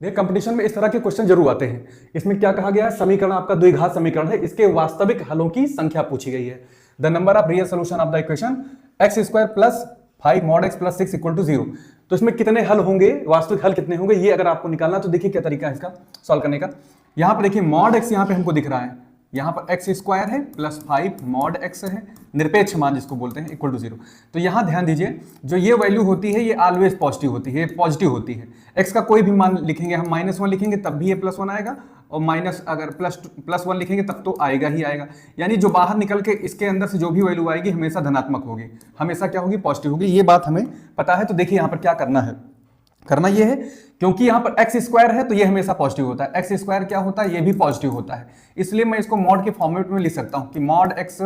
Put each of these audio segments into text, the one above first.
देखिए कंपटीशन में इस तरह के क्वेश्चन जरूर आते हैं। इसमें क्या कहा गया है, समीकरण आपका द्विघात समीकरण है, इसके वास्तविक हलों की संख्या पूछी गई है। The number of real solution of the equation x square plus 5 mod x plus 6 equal to 0। तो इसमें कितने हल होंगे, वास्तविक हल कितने होंगे, ये अगर आपको निकालना तो देखिए क्या तरीका है इसका सॉल्व करने का। यहां पर देखिए मॉड एक्स यहां पे हमको दिख रहा है, यहां पर एक्स स्क्वायर है प्लस 5 मॉड एक्स है, निरपेक्ष मान जिसको बोलते हैं, इक्वल टू 0। तो यहां ध्यान दीजिए जो ये वैल्यू होती है ये ऑलवेज पॉजिटिव होती है, पॉजिटिव होती है। एक्स का कोई भी मान लिखेंगे हम -1 लिखेंगे तब भी ये +1 आएगा, और माइनस अगर +1 लिखेंगे तब तो आएगा ही आएगा। यानी जो बाहर निकल के इसके अंदर से जो भी वैल्यू आएगी हमेशा धनात्मक होगी, हमेशा क्या होगी, पॉजिटिव होगी। ये बात हमें पता है। तो देखिए यहां पर क्या करना है, करना ये है क्योंकि यहां पर एक्स स्क्वायर है तो ये हमेशा पॉजिटिव होता है, एक्स स्क्वायर क्या होता है, ये भी पॉजिटिव होता है। इसलिए मैं इसको मॉड के फॉर्मेट में लिख सकता हूं कि मॉड एक्स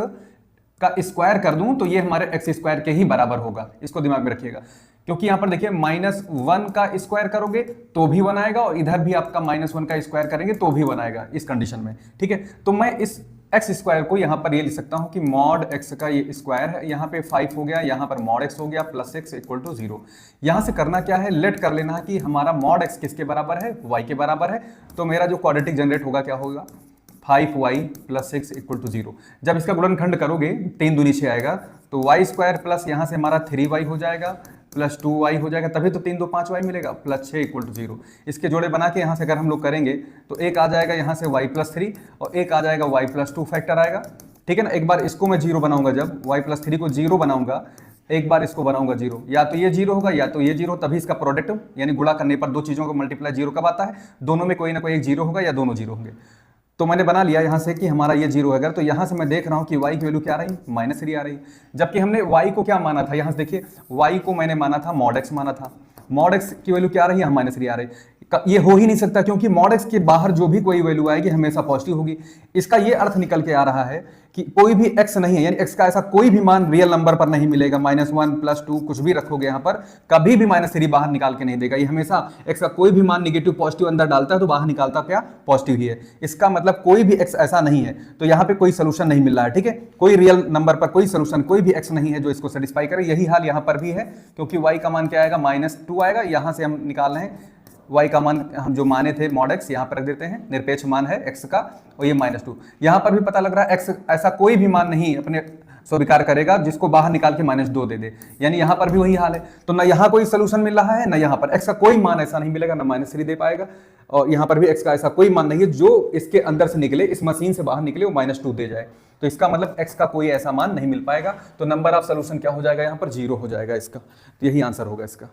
का स्क्वायर कर दूं तो ये हमारे एक्स स्क्वायर के ही बराबर होगा। इसको दिमाग में रखिएगा, क्योंकि यहां पर देखिए -1 का स्क्वायर करोगे तो भी 1 आएगा, और इधर भी आपका -1 का स्क्वायर करेंगे तो भी 1 आएगा इस कंडीशन में, ठीक है। तो मैं इस एक्स स्क्वायर को यहां पर ये लिख सकता हूं कि मॉड एक्स का ये स्क्वायर है, यहां पे 5 हो गया, यहां पर मॉड एक्स हो गया प्लस 6 इक्वल टू 0। यहां से करना क्या है, लेट कर लेना है कि हमारा मॉड एक्स किसके बराबर है, y के बराबर है। तो मेरा जो क्वाड्रेटिक जनरेट होगा क्या होगा, 5y प्लस 6 इक्वल टू 0। जब इसका गुणनखंड करोगे 3 दूनी 6 आएगा, तो y स्क्वायर प्लस यहाँ से हमारा 3y हो जाएगा प्लस 2y हो जाएगा, तभी तो 3 2 5y मिलेगा, प्लस 6 इक्वल टू 0। इसके जोड़े बना के यहाँ से अगर हम लोग करेंगे तो एक आ जाएगा यहाँ से y प्लस 3 और एक आ जाएगा y प्लस 2 फैक्टर आएगा, ठीक है ना। एक बार इसको मैं 0 बनाऊंगा, जब y प्लस 3 को 0 बनाऊंगा, एक बार इसको बनाऊंगा 0, या तो ये 0 होगा या तो ये 0, तभी इसका प्रोडक्ट यानी गुणा करने पर दो चीज़ों का मल्टीप्लाई 0 कब आता है, दोनों में कोई ना कोई एक 0 होगा या दोनों 0 होंगे। तो मैंने बना लिया यहाँ से कि हमारा ये 0 है, अगर तो यहाँ से मैं देख रहा हूँ कि y की वैल्यू क्या आ रही है, -3 आ रही है। जबकि हमने y को क्या माना था, यहाँ से देखिए y को मैंने माना था मॉड x माना था, मॉड x की वैल्यू क्या आ रही है, -3 आ रही है। ये हो ही नहीं सकता क्योंकि मॉड x के बाहर जो भी कोई वैल्यू आएगी हमेशा पॉजिटिव होगी। इसका ये अर्थ निकल के आ रहा है कि कोई भी x नहीं है, यानी x का ऐसा कोई भी मान रियल नंबर पर नहीं मिलेगा, -1 +2 कुछ भी रखोगे यहाँ पर, कभी भी -3 बाहर निकाल के नहीं देगा। ये हमेशा x का कोई भी मान निगेटिव पॉजिटिव अंदर डालता है तो बाहर निकालता क्या, पॉजिटिव ही है। इसका मतलब कोई भी x ऐसा नहीं है, तो यहाँ पे कोई सोल्यूशन नहीं मिल रहा है, ठीक है। कोई रियल नंबर पर कोई सोल्यूशन, कोई भी x नहीं है जो इसको सेटिस्फाई करे। यही हाल यहाँ पर भी है, क्योंकि y का मान क्या आएगा, -2 आएगा। यहाँ से हम निकाल रहे हैं y का मान, हम जो माने थे मॉड x यहाँ पर रख देते हैं, निरपेक्ष मान है x का, और ये -2। यहाँ पर भी पता लग रहा है x ऐसा कोई भी मान नहीं अपने स्वीकार करेगा जिसको बाहर निकाल के -2 दे दे, यानी यहाँ पर भी वही हाल है। तो ना यहाँ कोई सोल्यूशन मिल रहा है, ना यहाँ पर x का कोई मान ऐसा नहीं मिलेगा, ना -3 दे पाएगा, और यहाँ पर भी x का ऐसा कोई मान नहीं है जो इसके अंदर से निकले, इस मशीन से बाहर निकले वो -2 दे जाए। तो इसका मतलब x का कोई ऐसा मान नहीं मिल पाएगा। तो नंबर ऑफ सोल्यूशन क्या हो जाएगा, यहाँ पर 0 हो जाएगा इसका। तो यही आंसर होगा इसका।